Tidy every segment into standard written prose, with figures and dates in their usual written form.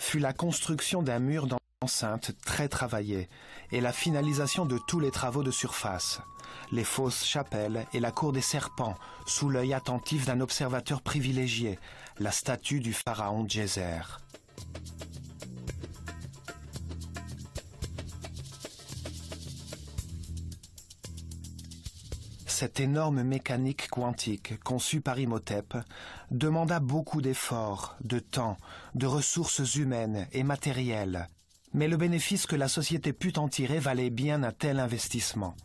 fut la construction d'un mur d'enceinte très travaillé et la finalisation de tous les travaux de surface, les fausses chapelles et la cour des serpents, sous l'œil attentif d'un observateur privilégié, la statue du pharaon Djéser. Cette énorme mécanique quantique conçue par Imhotep demanda beaucoup d'efforts, de temps, de ressources humaines et matérielles, mais le bénéfice que la société put en tirer valait bien un tel investissement.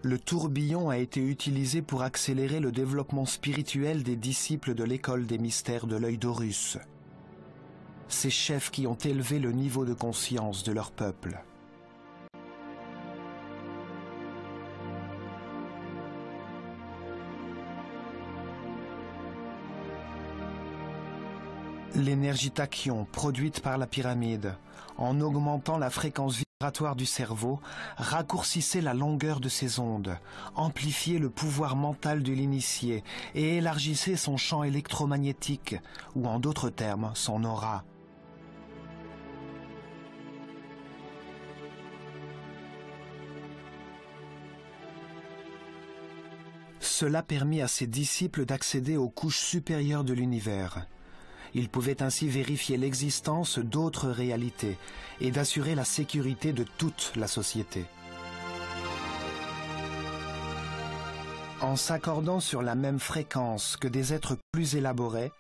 Le tourbillon a été utilisé pour accélérer le développement spirituel des disciples de l'école des mystères de l'œil d'Horus. Ces chefs qui ont élevé le niveau de conscience de leur peuple. L'énergie tachyon produite par la pyramide, en augmentant la fréquence vibratoire du cerveau, raccourcissait la longueur de ses ondes, amplifiait le pouvoir mental de l'initié et élargissait son champ électromagnétique, ou en d'autres termes, son aura. Cela permit à ses disciples d'accéder aux couches supérieures de l'univers. Ils pouvaient ainsi vérifier l'existence d'autres réalités et d'assurer la sécurité de toute la société. En s'accordant sur la même fréquence que des êtres plus élaborés,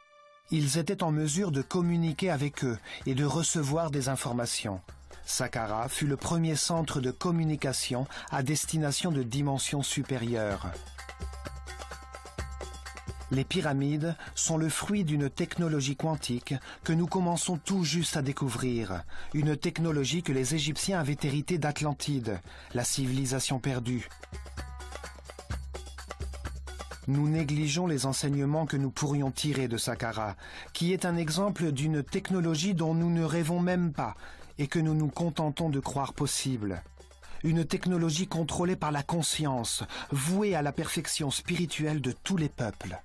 ils étaient en mesure de communiquer avec eux et de recevoir des informations. Saqqara fut le premier centre de communication à destination de dimensions supérieures. Les pyramides sont le fruit d'une technologie quantique que nous commençons tout juste à découvrir, une technologie que les Égyptiens avaient héritée d'Atlantide, la civilisation perdue. Nous négligeons les enseignements que nous pourrions tirer de Saqqara, qui est un exemple d'une technologie dont nous ne rêvons même pas et que nous nous contentons de croire possible. Une technologie contrôlée par la conscience, vouée à la perfection spirituelle de tous les peuples.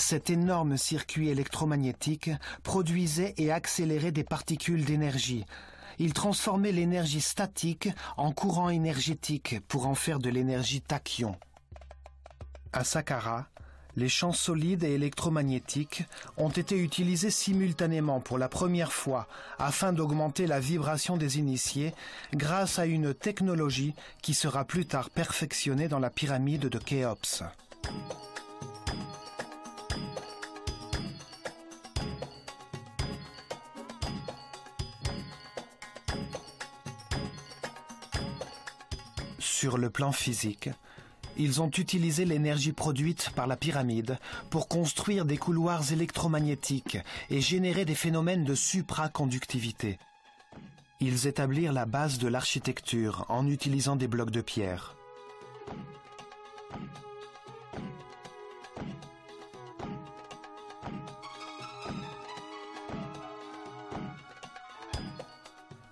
Cet énorme circuit électromagnétique produisait et accélérait des particules d'énergie. Il transformait l'énergie statique en courant énergétique pour en faire de l'énergie tachyon. À Saqqara, les champs solides et électromagnétiques ont été utilisés simultanément pour la première fois afin d'augmenter la vibration des initiés grâce à une technologie qui sera plus tard perfectionnée dans la pyramide de Khéops. Sur le plan physique, ils ont utilisé l'énergie produite par la pyramide pour construire des couloirs électromagnétiques et générer des phénomènes de supraconductivité. Ils établirent la base de l'architecture en utilisant des blocs de pierre.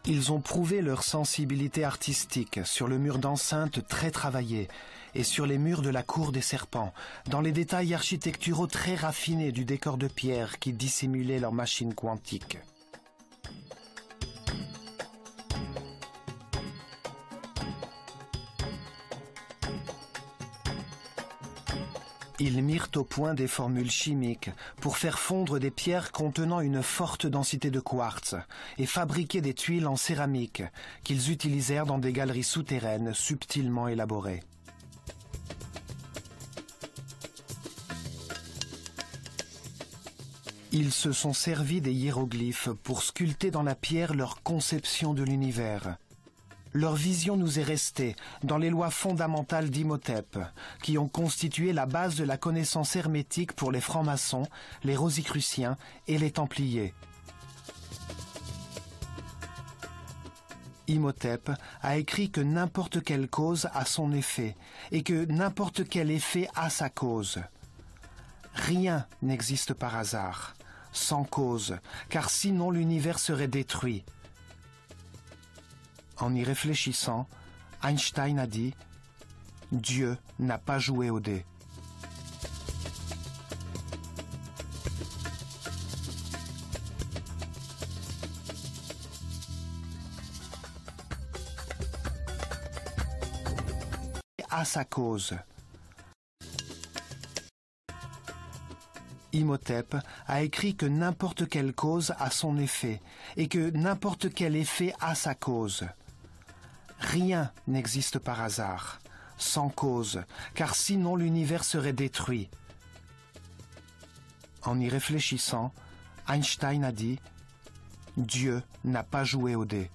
Ils ont prouvé leur sensibilité artistique sur le mur d'enceinte très travaillé et sur les murs de la cour des serpents, dans les détails architecturaux très raffinés du décor de pierre qui dissimulait leur machine quantique. Ils mirent au point des formules chimiques pour faire fondre des pierres contenant une forte densité de quartz et fabriquer des tuiles en céramique qu'ils utilisèrent dans des galeries souterraines subtilement élaborées. Ils se sont servis des hiéroglyphes pour sculpter dans la pierre leur conception de l'univers. Leur vision nous est restée dans les lois fondamentales d'Imhotep, qui ont constitué la base de la connaissance hermétique pour les francs-maçons, les rosicruciens et les templiers. Imhotep a écrit que n'importe quelle cause a son effet, et que n'importe quel effet a sa cause. Rien n'existe par hasard, sans cause, car sinon l'univers serait détruit. En y réfléchissant, Einstein a dit « Dieu n'a pas joué au dé ». À sa cause. Imhotep a écrit que n'importe quelle cause a son effet et que n'importe quel effet a sa cause. Rien n'existe par hasard, sans cause, car sinon l'univers serait détruit. En y réfléchissant, Einstein a dit « Dieu n'a pas joué au dé ».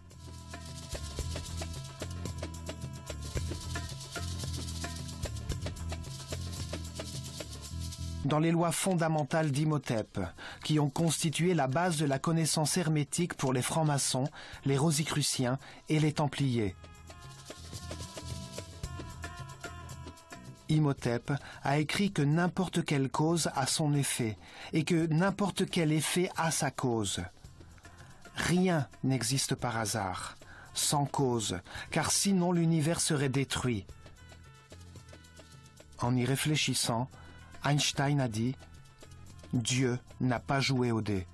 Dans les lois fondamentales d'Imhotep, qui ont constitué la base de la connaissance hermétique pour les francs-maçons, les rosicruciens et les templiers. Imhotep a écrit que n'importe quelle cause a son effet et que n'importe quel effet a sa cause. Rien n'existe par hasard, sans cause, car sinon l'univers serait détruit. En y réfléchissant, Einstein a dit « Dieu n'a pas joué au dé ».